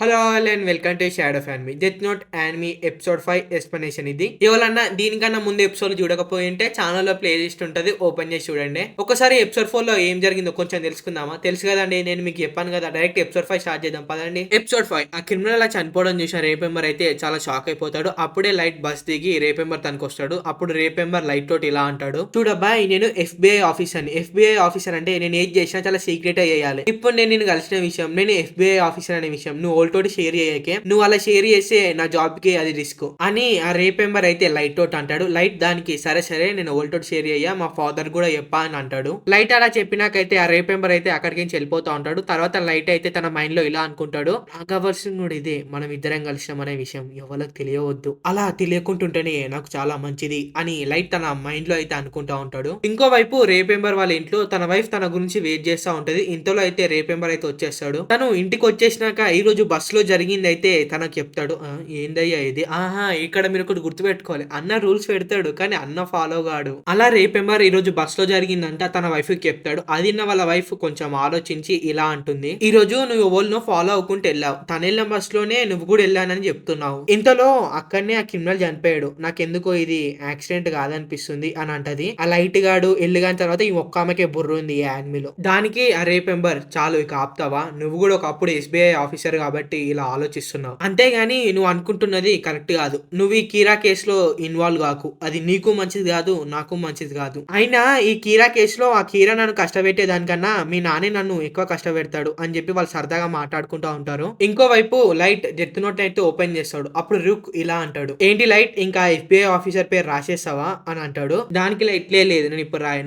Hello all and welcome to shadow ఫ్యాన్మీ Death Note anime episode 5 explanation. ఇది ఎవరన్నా దీనికన్నా ముందు ఎపిసోడ్ చూడకపోయింటే ఛానల్లో ప్లే లిస్ట్ ఉంటుంది, ఓపెన్ చేసి చూడండి. ఒకసారి ఎపిసోడ్ 4 లో ఏం జరిగిందో కొంచెం తెలుసుకుందామా? తెలుసు కదండి, నేను మీకు చెప్పాను కదా. డైరెక్ట్ ఎపిసోడ్ 5 స్టార్ట్ చేద్దాం పదండి. ఎపిసోడ్ 5 ఆ క్రిమినల్ అలా చనిపోవడం చూసిన రేపెంబర్ అయితే చాలా షాక్ అయిపోతాడు. అప్పుడే లైట్ బస్ దిగి రేపెంబర్ తనకు వస్తాడు. అప్పుడు రేపెంబర్ లైట్ తోటి ఇలా అంటాడు, చూడబ్బాయి నేను ఎఫ్బిఐ ఆఫీసర్ అని. ఎఫ్బిఐ ఆఫీసర్ అంటే నేను ఏది చేసినా చాలా సీక్రెట్ చేయాలి. ఇప్పుడు నేను నిన్ను కలిసిన విషయం, నేను ఎఫ్బిఐ ఆఫీసర్ అనే విషయం నువ్వు తోటి షేర్ చేయకే. నువ్వు అలా షేర్ చేస్తే నా జాబ్ కి అది రిస్క్ అని ఆ రేపెంబర్ అయితే లైట్ తోటి అంటాడు. లైట్ దానికి సరే సరే నేను ఓల్టోటి షేర్ అయ్యా, మా ఫాదర్ కూడా చెప్పా అని అంటాడు. లైట్ అలా చెప్పినాకైతే ఆ రేపెంబర్ అయితే అక్కడికి వెళ్ళిపోతా ఉంటాడు. తర్వాత లైట్ అయితే తన మైండ్ లో ఇలా అనుకుంటాడు, నాగవర్షన్ కూడా ఇదే, మనం ఇద్దరం కలిసినాం అనే విషయం ఎవరికి తెలియవద్దు, అలా తెలియకుంటుంటేనే నాకు చాలా మంచిది అని లైట్ తన మైండ్ లో అయితే అనుకుంటా ఉంటాడు. ఇంకోవైపు రేపెంబర్ వాళ్ళ ఇంట్లో తన వైఫ్ తన గురించి వెయిట్ చేస్తా ఉంటది. ఇంతలో అయితే రేపెంబర్ అయితే వచ్చేస్తాడు. తను ఇంటికి వచ్చేసినాక ఈ రోజు బస్ లో జరిగింది అయితే తనకు చెప్తాడు. ఏందయ్యా ఇది? ఆహా, ఇక్కడ మీరు ఒకటి గుర్తుపెట్టుకోవాలి, అన్న రూల్స్ పెడతాడు కానీ అన్న ఫాలో కాడు. అలా రేపెంబర్ ఈ రోజు బస్ లో జరిగిందంట తన వైఫ్ కి చెప్తాడు. అది వాళ్ళ వైఫ్ కొంచెం ఆలోచించి ఇలా అంటుంది, ఈ రోజు నువ్వు ఎవరినో ఫాలో అవ్వకుంటూ వెళ్ళావు, తను వెళ్ళిన బస్ లోనే నువ్వు కూడా వెళ్ళానని చెప్తున్నావు. ఇంతలో అక్కడనే ఆ క్రిమినల్ చనిపోయాడు, నాకెందుకో ఇది యాక్సిడెంట్ కాదనిపిస్తుంది అని అంటది. ఆ లైట్ గాడు ఎల్లుగాని తర్వాత ఈ ఒక్క ఆమెకే బుర్ర ఉంది ఈ యాన్మీలో. దానికి ఆ రేపెంబర్, చాలు ఇక ఆపుతావా, నువ్వు కూడా ఒకప్పుడు ఎస్బీఐ ఆఫీసర్ కాబట్టి ఇలా ఆలోచిస్తున్నావు, అంతేగాని నువ్వు అనుకుంటున్నది కరెక్ట్ కాదు. నువ్వు ఈ కీరా కేసులో ఇన్వాల్వ్ కాకు, అది నీకు మంచిది కాదు, నాకు మంచిది కాదు. అయినా ఈ కీరా కేసులో ఆ కీరా నన్ను కష్టపెట్టే దానికన్నా మీ నాన్నే నన్ను ఎక్కువ కష్టపెడతాడు అని చెప్పి వాళ్ళు సరదాగా మాట్లాడుకుంటా ఉంటారు. ఇంకోవైపు లైట్ డెత్ నోట్ అయితే ఓపెన్ చేస్తాడు. అప్పుడు రుక్ ఇలా అంటాడు, ఏంటి లైట్, ఇంకా ఎఫ్బిఐ ఆఫీసర్ పేరు రాసేస్తావా అని అంటాడు. దానికి లైట్ లేదు,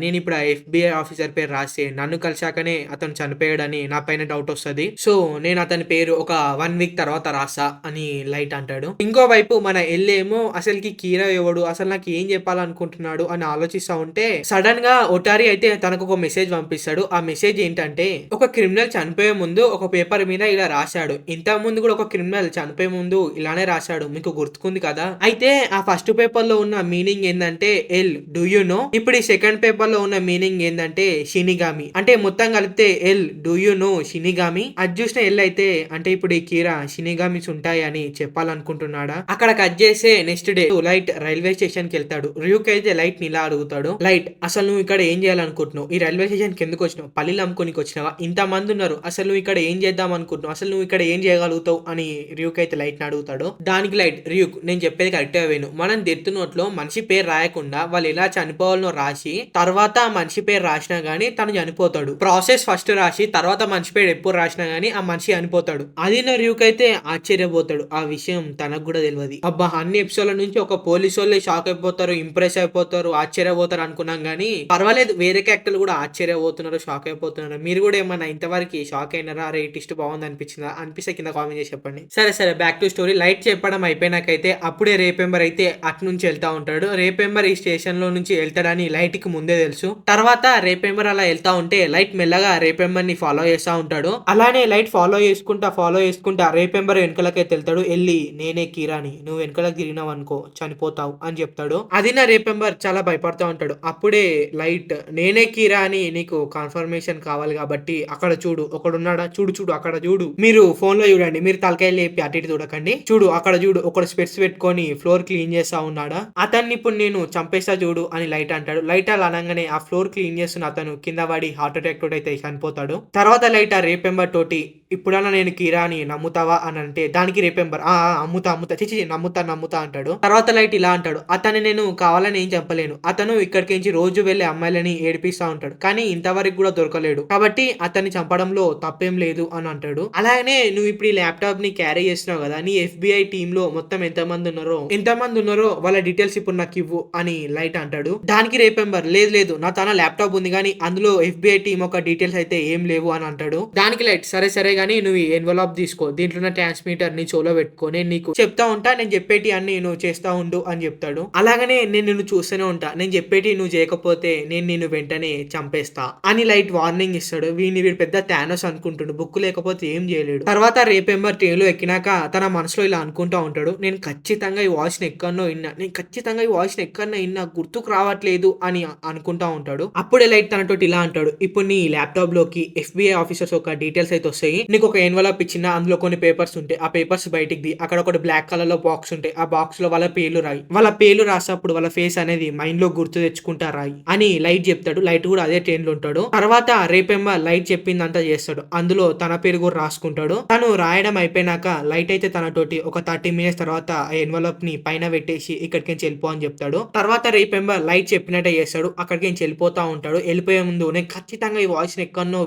నేను ఇప్పుడు ఆ ఎఫ్బిఐ ఆఫీసర్ పేరు రాసి నన్ను కలిసాకనే అతను చనిపోయాడని నా పైన డౌట్ వస్తుంది, సో నేను అతని పేరు ఒక 1 వీక్ తర్వాత రాసా అని లైట్ అంటాడు. ఇంకోవైపు మన ఎల్లేమో అసలుకి కీరా ఎవడు, అసలు నాకు ఏం చెప్పాలనుకుంటున్నాడు అని ఆలోచిస్తా ఉంటే సడన్ గా ఒటారి అయితే తనకు ఒక మెసేజ్ పంపిస్తాడు. ఆ మెసేజ్ ఏంటంటే, ఒక క్రిమినల్ చనిపోయే ముందు ఒక పేపర్ మీద ఇలా రాశాడు, ఇంత ముందు కూడా ఒక క్రిమినల్ చనిపోయే ముందు ఇలానే రాశాడు, మీకు గుర్తుకుంది కదా. అయితే ఆ ఫస్ట్ పేపర్ లో ఉన్న మీనింగ్ ఏంటంటే ఎల్ డూ యూ నో. ఇప్పుడు ఈ సెకండ్ పేపర్ లో ఉన్న మీనింగ్ ఏంటంటే షినిగామి, అంటే మొత్తం కలిపితే L do you no shinigami. అది చూసిన ఎల్ అయితే, అంటే ఇప్పుడు ఈ కీరా షినిగామిస్ ఉంటాయి అని చెప్పాలనుకుంటున్నాడా. అక్కడ కట్ చేసే next day light railway station కి వెళ్తాడు. ర్యూక్ అయితే లైట్ ని ఇలా అడుగుతాడు, లైట్ అసలు నువ్వు ఇక్కడ ఏం చేయాలనుకుంటున్నావు, ఈ రైల్వే స్టేషన్ కి ఎందుకు వచ్చినావు, పల్లీలు అమ్ముకోనికి వచ్చినావా, ఇంత మంది ఉన్నారు, అసలు నువ్వు ఇక్కడ ఏం చేద్దాం అనుకుంటున్నావు, అసలు నువ్వు ఇక్కడ ఏం చేయగలుగుతావు అని ర్యూక్ అయితే లైట్ ని అడుగుతాడు. దానికి లైట్, ర్యూక్ నేను చెప్పేది కరెక్ట్గా వేను, మనం డెత్ నోట్ లో మనిషి పేరు రాయకుండా వాళ్ళు ఎలా చనిపోవాలనో రాసి తర్వాత ఆ మనిషి పేరు రాసినా గానీ తను చనిపోతాడు. ప్రాసెస్ ఫస్ట్ రాసి తర్వాత మనిషి పేరు ఎప్పుడు రాసినా గానీ ఆ మనిషి చనిపోతాడు. అది నా ర్యూక్ అయితే ఆశ్చర్యపోతాడు, ఆ విషయం తనకు కూడా తెలియదు. అబ్బా, అన్ని ఎపిసోడ్ల నుంచి ఒక పోలీసు వాళ్ళే షాక్ అయిపోతారు, ఇంప్రెస్ అయిపోతారు, ఆశ్చర్యపోతారు అనుకున్నాం గానీ పర్వాలేదు, వేరే క్యారెక్టర్లు కూడా ఆశ్చర్యపోతున్నారు, షాక్ అయిపోతున్నారు. మీరు కూడా ఏమన్నా ఇంతవరకు షాక్ అయినారా, అరే ఇస్ట్ బాగుంది అనిపించిందా? అనిపిస్తే కింద కామెంట్ చేసి చెప్పండి. సరే సరే, బ్యాక్ టు స్టోరీ. లైట్ చెప్పడం అయిపోయినాకైతే అప్పుడే రేపెంబర్ అయితే అటు నుంచి వెళ్తా ఉంటాడు. రేపెంబర్ ఈ స్టేషన్ లో నుంచి వెళ్తాడని లైట్ కి ముందే తెలుసు. తర్వాత రేపెంబర్ అలా వెళ్తా ఉంటే లైట్ మెల్లగా రేపెంబర్ ని ఫాలో చేస్తా ఉంటాడు. అలానే లైట్ ఫాలో చేసుకుంటా రేపెంబర్ వెనకలకైతే వెళ్తాడు. వెళ్ళి, నేనే కీరాని, నువ్వు వెనకలకు తిరిగినావు అనుకో చనిపోతావు అని చెప్తాడు. అది నా రేపెంబర్ చాలా భయపడతా ఉంటాడు. అప్పుడే లైట్, నేనే కీరా అని నీకు కన్ఫర్మేషన్ కావాలి కాబట్టి అక్కడ చూడు, ఒకడున్నాడా, చూడు చూడు అక్కడ చూడు, మీరు ఫోన్ లో చూడండి, మీరు తలకాయలు లేపి అటు ఇటు చూడకండి, చూడు అక్కడ చూడు, ఒకడు స్పెట్స్ పెట్టుకొని ఫ్లోర్ క్లీన్ చేస్తా ఉన్నాడా, అతన్ని ఇప్పుడు నేను చంపేస్తా చూడు అని లైట్ అంటాడు. లైట్ అలా అనగానే ఆ ఫ్లోర్ క్లీన్ చేస్తున్న అతను కింద పడి హార్ట్ అటాక్ తోటి అయితే చనిపోతాడు. తర్వాత లైట్ ఆ రేపెంబర్ తోటి, ఇప్పుడన్నా నేను కీరా అని నమ్ముతావా అని అంటే దానికి రేపెంబర్ అమ్ముతా చిచి నమ్ముతా అంటాడు. తర్వాత లైట్ ఇలా అంటాడు, అతన్ని నేను కావాలని ఏం చెప్పలేను, అతను ఇక్కడికి రోజు వెళ్లే అమ్మాయిలని ఏడిపిస్తా ఉంటాడు కానీ ఇంతవరకు కూడా దొరకలేడు, కాబట్టి అతన్ని చంపడంలో తప్పేం లేదు అని అంటాడు. అలాగనే నువ్వు ఇప్పుడు ఈ ల్యాప్టాప్ ని క్యారీ చేస్తున్నావు కదా, నీ ఎఫ్బిఐ టీమ్ లో మొత్తం ఎంతమంది ఉన్నారో వాళ్ళ డీటెయిల్స్ ఇప్పుడు నాకు ఇవ్వు అని లైట్ అంటాడు. దానికి రేపెంబర్, లేదు నా తన ల్యాప్టాప్ ఉంది కానీ అందులో ఎఫ్బిఐ టీమ్ ఒక డీటెయిల్స్ అయితే ఏం లేవు అని అంటాడు. దానికి లైట్, సరే కానీ నువ్వు ఎన్వలప్ తీసుకో, దీంట్లో ఉన్న ట్రాన్స్మిటర్ ని చోలో పెట్టుకో, నేను నీకు చెప్తా ఉంటా, నేను చెప్పేటి అన్ని నువ్వు చేస్తా ఉండు అని చెప్తాడు. అలాగనే నేను నిన్ను చూస్తూనే ఉంటా, నేను చెప్పేటి నువ్వు చేయకపోతే నేను నిన్ను వెంటనే చంపేస్తా అని లైట్ వార్నింగ్ ఇస్తాడు. వీడు పెద్ద థానోస్ అనుకుంటాడు, బుక్ లేకపోతే ఏం చేయలేడు. తర్వాత రేపెంబర్ ట్రైన్ లో ఎక్కినాక తన మనసులో ఇలా అనుకుంటా ఉంటాడు, నేను ఖచ్చితంగా ఈ వాయిస్ ని ఎక్కడో విన్నా గుర్తుకు రావట్లేదు అని అనుకుంటా ఉంటాడు. అప్పుడే లైట్ తనతో ఇలా అంటాడు, ఇప్పుడు నీ ల్యాప్టాప్ లోకి ఎఫ్బిఐ ఆఫీసర్స్ ఒక డీటెయిల్స్ అయితే వస్తాయి, నీకు ఒక ఎన్వలప్ ఇచ్చిన, అందులో కొన్ని పేపర్స్ ఉంటాయి. ఆ పేపర్స్ బయటికి ది, అక్కడ ఒకటి బ్లాక్ కలర్ లో బాక్స్ ఉంటాయి. ఆ బాక్స్ లో వాళ్ళ పేర్లు రాయి. వాళ్ళ పేర్లు రాసినప్పుడు వాళ్ళ ఫేస్ అనేది మైండ్ లో గుర్తు తెచ్చుకుంటా రాయి అని లైట్ చెప్తాడు. లైట్ కూడా అదే ట్రైన్ లో ఉంటాడు. తర్వాత రేపేమో లైట్ చెప్పిందంతా చేస్తాడు. అందులో తన పేరు కూడా రాసుకుంటాడు. తను రాయడం అయిపోయినాక లైట్ అయితే తనతోటి ఒక 30 మినిట్స్ తర్వాత ఆ ఎన్వలప్ ని పైన పెట్టేసి ఇక్కడికి వెళ్ళిపో అని చెప్తాడు. తర్వాత రేపేమో లైట్ చెప్పినట్టే చేస్తాడు. అక్కడికి వెళ్ళిపోతా ఉంటాడు. వెళ్ళిపోయే ముందు నేను ఖచ్చితంగా ఈ వాయిస్ ఎక్కడనో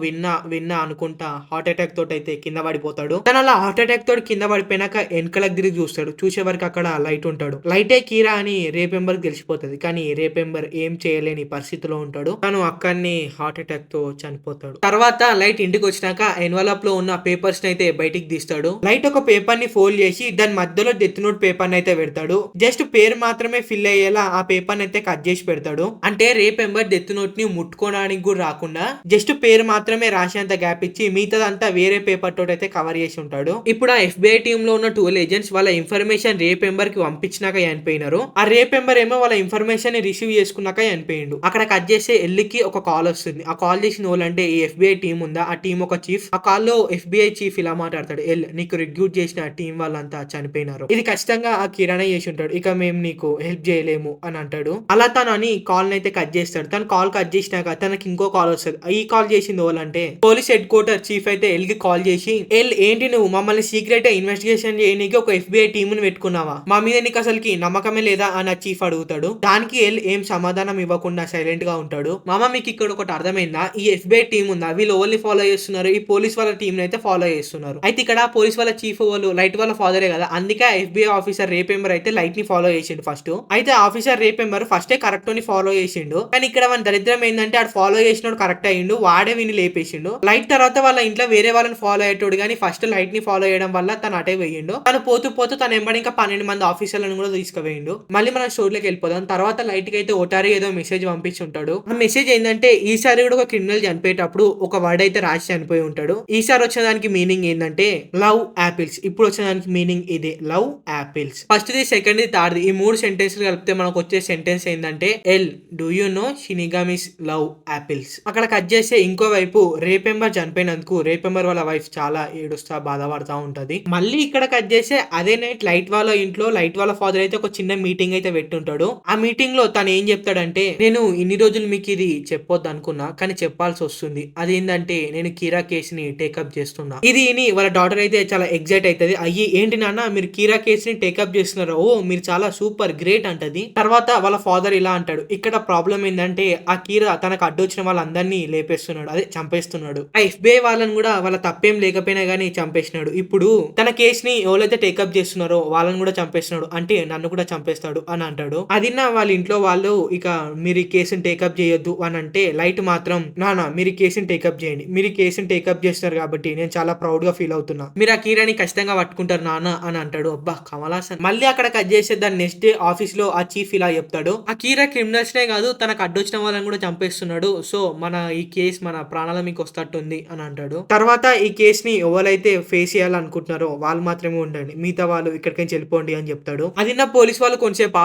విన్నా అనుకుంటా హార్ట్ అటాక్ తోటి అయితే కింద పడిపోతాడు. తను అలా హార్ట్ అటాక్ తోటి కింద పడిపోయినాక వెనకలకు తిరిగి చూస్తాడు. చూసే వరకు అక్కడ లైట్ ఉంటాడు. లైటే కీరా అని రేపెంబర్ తెలిసిపోతుంది. కానీ రేపెంబర్ ఏం చేయలేని పరిస్థితిలో ఉంటాడు. తను అక్కడిని హార్ట్ అటాక్ తో చనిపోతాడు. తర్వాత లైట్ ఇంటికి వచ్చినాక ఎన్వలప్ లో ఉన్న పేపర్స్ అయితే బయటికి తీస్తాడు. లైట్ ఒక పేపర్ ని ఫోల్డ్ చేసి దాని మధ్యలో డెత్ నోట్ పేపర్ అయితే పెడతాడు. జస్ట్ పేరు మాత్రమే ఫిల్ అయ్యేలా ఆ పేపర్ అయితే కట్ చేసి పెడతాడు. అంటే రేపెంబర్ డెత్ నోట్ ని ముట్టుకోవడానికి కూడా రాకుండా జస్ట్ పేరు మాత్రమే రాసేంత గ్యాప్ ఇచ్చి మిగతాదంతా వేరే పేపర్ తోటి అయితే కవర్ చేసి ఉంటాడు. ఇప్పుడు ఆ FBI టీమ్ లో ఉన్న 12 ఏజెంట్స్ వాళ్ళ ఇన్ఫర్మేషన్ రేపెంబర్ కి పంపించినాక చనిపోయినారు. ఆ రేపెంబర్ ఏమో వాళ్ళ ఇన్ఫర్మేషన్ ని రిసీవ్ చేసుకున్నాక చనిపోయిండు. అక్కడ కట్ చేసే ఎల్లికి ఒక కాల్ వస్తుంది. ఆ కాల్ చేసిన వాళ్ళంటే ఈ FBI టీం ఉందా, ఆ టీం ఒక చీఫ్. ఆ కాల్ లో FBI చీఫ్ ఇలా మాట్లాడతాడు, ఎల్ నీకు రిక్రూట్ చేసిన టీం వాళ్ళంతా చనిపోయినారు. ఇది ఖచ్చితంగా ఆ కిరణ్ చేసి ఉంటాడు. ఇక మేము నీకు హెల్ప్ చేయలేము అని అంటాడు. అలా తను అని కాల్ అయితే కట్ చేస్తాడు. తను కాల్ కట్ చేసినాక తనకి ఇంకో కాల్ వస్తుంది. ఈ కాల్ చేసింది వాళ్ళంటే పోలీస్ హెడ్ క్వార్టర్ చీఫ్ అయితే ఎల్ కి కాల్ చేసి, ఎల్ ఏంటి నువ్వు మమ్మల్ని సీక్రెట్ ఇన్వెస్టిగేషన్ చేయడానికి ఒక FBI టీమ్ ని పెట్టుకున్నావా, మా మీద నీకు అసలుకి నమ్మకమే లేదా అని ఆ చీఫ్ అడుగుతాడు. దానికి ఎల్ ఏం సమాధానం ఇవ్వకుండా సైలెంట్ గా ఉంటాడు. మామ మీకు ఇక్కడ ఒకటి అర్థమైందా, ఈ FBI టీం ఉందా వీళ్ళు ఓన్లీ ఫాలో చేస్తున్నారు, ఈ పోలీస్ వాళ్ళ టీం అయితే ఫాలో చేస్తున్నారు. అయితే ఇక్కడ పోలీస్ వాళ్ళ చీఫ్ వాళ్ళు లైట్ వాళ్ళ ఫాదరే కదా, అందుకే FBI ఆఫీసర్ రేపెంబర్ అయితే లైట్ ని ఫాలో చేసిండు ఫస్ట్. అయితే ఆఫీసర్ రేపెంబర్ ఫస్టే కరెక్ట్ ని ఫాలో చేసిండు. కానీ ఇక్కడ మన దరిద్రం ఏంటంటే ఆడు ఫాలో చేసినోడు కరెక్ట్ అయ్యిండు, వాడే విని లేపేసిండు. లైట్ తర్వాత వాళ్ళ ఇంట్లో వేరే వాళ్ళని ఫాలో అయ్యేటోడు కానీ ఫస్ట్ లైట్ ని ఫాలో చేయడం వల్ల తను అటే వేయిండు. తను పోతూ తను ఎంబడి ఇంకా 12 మంది ఆఫీసర్లను కూడా తీసుకువేయండు. మళ్ళీ మనం స్టోరీలోకి వెళ్ళిపోదాం. తర్వాత లైట్ కి అయితే ఓటారి ఏదో మెసేజ్ పంపించి ఉంటాడు. ఆ మెసేజ్ ఏంటంటే ఈసారి కూడా ఒక క్రిమినల్ చనిపోయేటప్పుడు ఒక వర్డ్ అయితే రాసి చనిపోయి ఉంటాడు. ఈసారి వచ్చేదానికి మీనింగ్ ఏంటంటే లవ్ యాపిల్స్. ఇప్పుడు వచ్చేదానికి మీనింగ్ ఇదే, లవ్ యాపిల్స్. ఫస్ట్ ది, సెకండ్ ది, థర్డ్ ది, ఈ 3 సెంటెన్స్ కలిపితే మనకు వచ్చే సెంటెన్స్ ఏంటంటే ఎల్ డూ యూ నో షినిగామిస్ లవ్ యాపిల్స్. అక్కడ కట్ చేస్తే ఇంకో వైపు రేపెంబర్ చనిపోయినందుకు రేపెంబర్ వాళ్ళ వైఫ్ చాలా ఏడుస్తా బాధపడతా ఉంటది. మళ్ళీ ఇక్కడ కట్ చేస్తే అదే నైట్ లైట్ వాళ్ళ ఇంట్లో లైట్ వాళ్ళ ఫాదర్ అయితే ఒక చిన్న మీటింగ్ అయితే పెట్టుంటాడు. ఆ మీటింగ్ లో తను ఏం చెప్తాడంటే, నేను ఇన్ని రోజులు మీకు ఇది చెప్పొద్దు అనుకున్నా కానీ చెప్పాల్సి వస్తుంది. అదేంటంటే నేను కీరా కేసుని టేకప్ చేస్తున్నా. ఇది వాళ్ళ డాటర్ అయితే చాలా ఎగ్జైట్ అవుతుంది. అయ్యి ఏంటి నాన్న మీరు కీరా కేసుని టేకప్ చేస్తున్నారు, ఓ మీరు చాలా సూపర్ గ్రేట్ అంటది. తర్వాత వాళ్ళ ఫాదర్ ఇలా అంటాడు, ఇక్కడ ప్రాబ్లం ఏంటంటే ఆ కీరా తనకు అడ్డొచ్చిన వాళ్ళందరినీ లేపేస్తున్నాడు, అదే చంపేస్తున్నాడు. ఆ FBI వాళ్ళని కూడా వాళ్ళ తప్పేం లేకపోయినా గానీ చంపేసినాడు. ఇప్పుడు తన కేసుని ఎవరైతే టేకప్ చేస్తున్నారో వాళ్ళని కూడా చంపేస్తున్నాడు, అంటే నన్ను కూడా చంపేస్తాడు అని అంటాడు. అది వాళ్ళ ఇంట్లో వాళ్ళు ఇక మీరు ఈ కేసుని టేకప్ చేయొద్దు అని అంటే లైట్ మాత్రం నాన్న మీరు ఈ కేసుని టేకప్ చేయండి, మీరు ఈ కేసుని టేకప్ చేస్తారు కాబట్టి నేను చాలా ప్రౌడ్ గా ఫీల్ అవుతున్నా, మీరు ఆ కీరాని ఖచ్చితంగా పట్టుకుంటారు నాన్న అని అంటాడు. అబ్బా కమలాసన్. మళ్ళీ అక్కడ కట్ చేసే దాని నెక్స్ట్ డే ఆఫీస్ లో ఆ చీఫ్ ఇలా చెప్తాడు, ఆ కీరా క్రిమినల్స్ నే కాదు తనకు అడ్డొచ్చిన వాళ్ళని కూడా చంపేస్తున్నాడు, సో మన ఈ కేసు మన ప్రాణాల మీకు వస్తట్టుంది అని అంటాడు. తర్వాత ఈ కేసుని ఎవరైతే ఫేస్ చేయాలనుకుంటున్నారో వాళ్ళు మాత్రమే ఉండండి, మిగతా వాళ్ళు ఇక్కడికి వెళ్ళిపోండి అని చెప్తాడు. అది పోలీస్ వాళ్ళు కొంచెంసేపు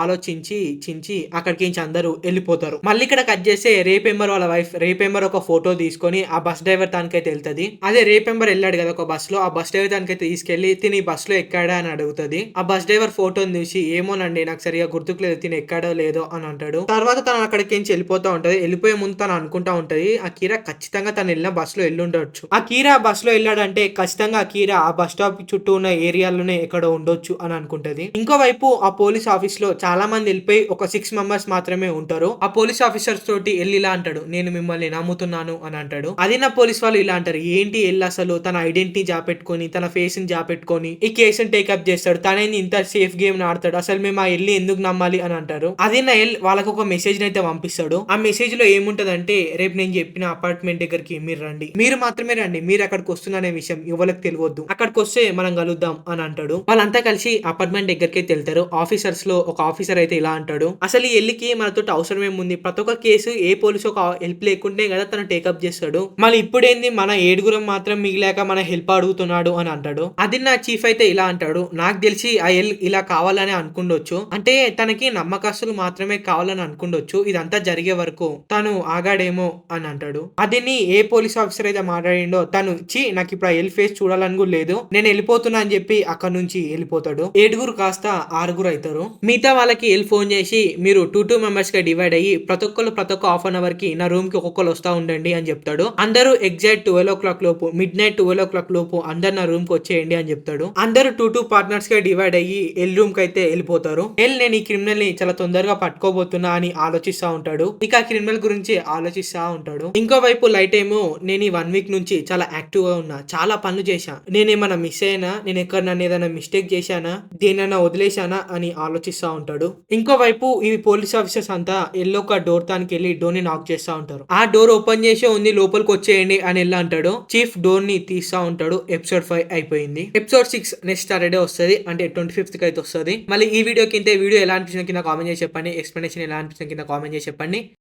ఆలోచించి అక్కడికి అందరూ వెళ్ళిపోతారు. మళ్ళీ ఇక్కడ కట్ చేస్తే రేపెంబర్ వాళ్ళ వైఫ్ రేపెంబర్ ఒక ఫోటో తీసుకొని ఆ బస్ డ్రైవర్ తనకైతే వెళ్తుంది. అదే రేపెంబర్ వెళ్ళాడు కదా ఒక బస్ లో, ఆ బస్ డ్రైవర్ తనకైతే తీసుకెళ్లి తిని బస్ లో ఎక్కాడా అని అడుగుతుంది. ఆ బస్ డ్రైవర్ ఫోటోని చూసి ఏమోనండి నాకు సరిగా గుర్తుకు లేదు తిని ఎక్కాడో లేదో అని అంటాడు. తర్వాత తను అక్కడికి వెళ్ళిపోతా ఉంటది. వెళ్ళిపోయే ముందు తను అనుకుంటా ఉంటది, ఆ కీరా ఖచ్చితంగా తను వెళ్ళిన బస్ లో వెళ్ళి ఉండొచ్చు. ఆ కీరా బస్ లో వెళ్ళాడంటే ఖచ్చితంగా ఆ కీరా ఆ బస్ స్టాప్ చుట్టూ ఉన్న ఏరియాలోనే ఎక్కడో ఉండొచ్చు అని అనుకుంటది. ఇంకోవైపు ఆ పోలీస్ ఆఫీస్ లో చాలా మంది వెళ్ళిపోయి ఒక 6 మెంబర్స్ మాత్రమే ఉంటారు. ఆ పోలీస్ ఆఫీసర్స్ తోటి వెళ్ళి ఇలా అంటాడు, నేను మిమ్మల్ని నమ్ముతున్నాను అని అంటాడు. అది నా పోలీస్ వాళ్ళు ఇలా అంటారు, ఏంటి ఎల్ అసలు తన ఐడెంటిటీ జాపెట్టుకొని తన ఫేస్ ని జాపెట్టుకొని ఈ కేసుని టేకప్ చేస్తాడు, తనేది ఇంత సేఫ్ గేమ్ ఆడతాడు, అసలు మేము ఆ ఎల్లి ఎందుకు నమ్మాలి అని అంటారు. అదే నా ఎల్ వాళ్ళకు ఒక మెసేజ్ అయితే పంపిస్తాడు. ఆ మెసేజ్ లో ఏముంటదంటే, రేపు నేను చెప్పిన అపార్ట్మెంట్ దగ్గరికి మీరు రండి, మీరు మాత్రమే రండి, మీరు అక్కడికి వస్తున్నారనే విషయం ఎవరికి తెలియవద్దు, అక్కడికి వస్తే మనం కలుద్దాం అని అంటాడు. వాళ్ళంతా కలిసి అపార్ట్మెంట్ దగ్గరికి వెళ్తారు. ఆఫీసర్స్ లో ఒక ఆఫీసర్ అయితే ఇలా అంటాడు, అసలు ఈ ఎల్లికి మనతో అవసరం ఏముంది, ప్రతి ఒక్క కేసు ఏ పోలీసు ఒక హెల్ప్ లేకుంటే కదా తను టేకప్ చేస్తాడు, మళ్ళీ ఇప్పుడేంది మన 7 మాత్రం మిగిలాక మన హెల్ప్ అడుగుతున్నాడు అని అంటాడు. అది నా చీఫ్ అయితే ఇలా అంటాడు, నాకు తెలిసి ఆ ఎల్ ఇలా కావాలని అనుకుండొచ్చు, అంటే తనకి నమ్మకస్తులు మాత్రమే కావాలని అనుకుండొచ్చు, ఇదంతా జరిగే వరకు తను ఆగాడేమో అని అంటాడు. అదిని ఏ పోలీస్ ఆఫీసర్ అయితే మాట్లాడిండో చేసిండో తను నాకు ఇప్పుడు ఆ ఎల్ ఫేస్ చూడాలని కూడా లేదు, నేను వెళ్ళిపోతున్నా అని చెప్పి అక్కడ నుంచి వెళ్ళిపోతాడు. 7 కాస్త 6 అవుతారు. మిగతా వాళ్ళకి ఎల్ ఫోన్ చేసి మీరు 2 మెంబర్స్ గా డివైడ్ అయ్యి ప్రతి ఒక్క హాఫ్ అన్ అవర్ కి నా రూమ్ కి ఒక్కొక్కరు వస్తా ఉండండి అని చెప్తాడు. అందరూ ఎగ్జాక్ట్ 12 లోపు మిడ్ నైట్ 12 లోపు అందరు నా రూమ్ కి వచ్చేయండి అని చెప్తాడు. అందరూ 2 పార్ట్నర్స్ గా డివైడ్ అయ్యి ఎల్ రూమ్ కి అయితే వెళ్ళిపోతారు. ఎల్ నేను ఈ క్రిమినల్ ని చాలా తొందరగా పట్టుకోబోతున్నా అని ఆలోచిస్తా ఉంటాడు. ఇక ఆ క్రిమినల్ గురించి ఆలోచిస్తా ఉంటాడు. ఇంకోవైపు లైట్ ఏమో నేను ఈ 1 వీక్ నుంచి చాలా యాక్టివ్ గా ఉన్నా, చాలా పనులు చేశా, నేనేమన్నా మిస్ అయినా, నేను ఎక్కడ నన్ను ఏదైనా మిస్టేక్ చేశానా, దేనైనా వదిలేశానా అని ఆలోచిస్తా ఉంటాడు. ఇంకోవైపు ఈ పోలీస్ ఆఫీసర్స్ అంతా ఎల్లో ఒక డోర్ తానికి వెళ్ళి డోర్ ని నాక్ చేస్తా ఉంటారు. ఆ డోర్ ఓపెన్ చేసే ఉంది, లోపలికి వచ్చేయండి అని ఎలా అంటాడు. చీఫ్ డోర్ ని తీస్తా ఉంటాడు. ఎపిసోడ్ 5 అయిపోయింది. ఎపిసోడ్ 6 నెక్స్ట్ సాటర్డే వస్తుంది, అంటే 25th కి అయితే వస్తుంది. మళ్ళీ ఈ వీడియో కింద వీడియో ఎలా అనిపించిన కింద కామెంట్ చేసి చెప్పండి. ఎక్స్ప్లెనేషన్ ఎలా అనిపించిన కింద కామెంట్ చేసి చెప్పండి.